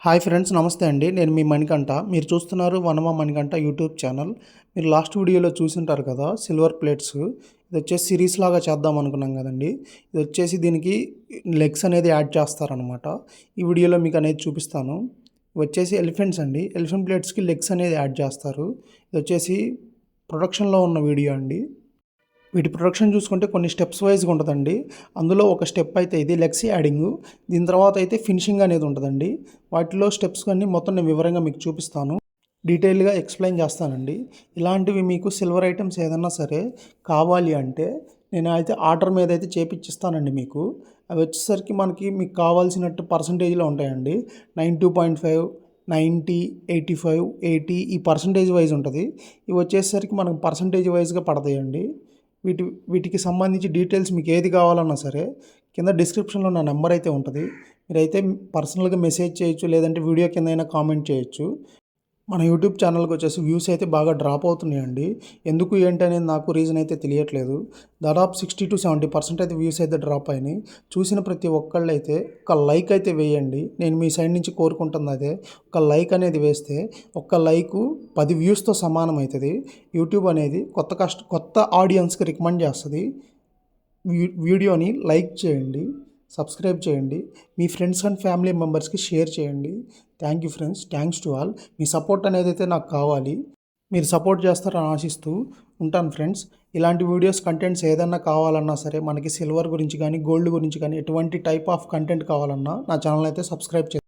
Hi friends, నమస్తే అండి. నేను మీ మణికంఠ. మీరు చూస్తున్నారు వనమా మణికంఠ యూట్యూబ్ ఛానల్. మీరు లాస్ట్ వీడియోలో చూసుంటారు కదా, సిల్వర్ ప్లేట్స్. ఇది వచ్చేసి సిరీస్ లాగా చేద్దాం అనుకున్నాం కదండి. ఇది వచ్చేసి దీనికి లెగ్స్ అనేది యాడ్ చేస్తారనమాట. ఈ వీడియోలో మీకు అనేది చూపిస్తాను. ఇవి వచ్చేసి ఎలిఫెంట్స్ అండి. ఎలిఫెంట్ ప్లేట్స్కి లెగ్స్ అనేది యాడ్ చేస్తారు. ఇది వచ్చేసి ప్రొడక్షన్లో ఉన్న వీడియో అండి. వీటి ప్రొడక్షన్ చూసుకుంటే కొన్ని స్టెప్స్ వైజ్గా ఉంటుందండి. అందులో ఒక స్టెప్ అయితే ఇది లెగ్స్ యాడింగు. దీని తర్వాత అయితే ఫినిషింగ్ అనేది ఉంటుందండి. వాటిలో స్టెప్స్ అన్నీ మొత్తం నేను వివరంగా మీకు చూపిస్తాను, డీటెయిల్గా ఎక్స్ప్లెయిన్ చేస్తానండి. ఇలాంటివి మీకు సిల్వర్ ఐటమ్స్ ఏదన్నా సరే కావాలి అంటే నేను అయితే ఆర్డర్ మీద అయితే చేపిచ్చిస్తానండి మీకు. అవి వచ్చేసరికి మీకు కావాల్సినట్టు పర్సంటేజ్లో ఉంటాయండి. 92.5, 90, 85, 80 ఈ పర్సంటేజ్ వైజ్ ఉంటుంది. ఇవి వచ్చేసరికి మనకు పర్సంటేజ్ వైజ్గా పడతాయండి. వీటికి సంబంధించి డీటెయిల్స్ మీకు ఏది కావాలన్నా సరే కింద డిస్క్రిప్షన్లో నా నెంబర్ అయితే ఉంటుంది. మీరైతే పర్సనల్గా మెసేజ్ చేయొచ్చు, లేదంటే వీడియో కింద అయినా కామెంట్ చేయొచ్చు. మన యూట్యూబ్ ఛానల్కి వచ్చేసి వ్యూస్ అయితే బాగా డ్రాప్ అవుతున్నాయండి. ఎందుకు ఏంటి అనేది నాకు రీజన్ అయితే తెలియట్లేదు. దాదాపు 60-70% అయితే వ్యూస్ అయితే డ్రాప్ అయినాయి. చూసిన ప్రతి ఒక్కళ్ళు అయితే ఒక లైక్ అయితే వేయండి. నేను మీ సైడ్ నుంచి కోరుకుంటుంది అదే. ఒక లైక్ అనేది వేస్తే ఒక్క లైకు 10 వ్యూస్తో సమానం అవుతుంది. యూట్యూబ్ అనేది కొత్త ఆడియన్స్కి రికమెండ్ చేస్తుంది. వీడియోని లైక్ చేయండి, సబ్స్క్రైబ్ చేయండి, మీ ఫ్రెండ్స్ అండ్ ఫ్యామిలీ మెంబర్స్కి షేర్ చేయండి. Thank you friends, thanks to all. Me support అనేది అయితే నాకు కావాలి. మీరు సపోర్ట్ చేస్తారని ఆశిస్తూ ఉంటాను ఫ్రెండ్స్. ఇలాంటి వీడియోస్ కంటెంట్స్ ఏదన్నా కావాలన్నా సరే, మనకి సిల్వర్ గురించి కానీ గోల్డ్ గురించి కానీ ఎటువంటి టైప్ ఆఫ్ కంటెంట్ కావాలన్నా నా ఛానల్ అయితే సబ్స్క్రైబ్ చేయండి.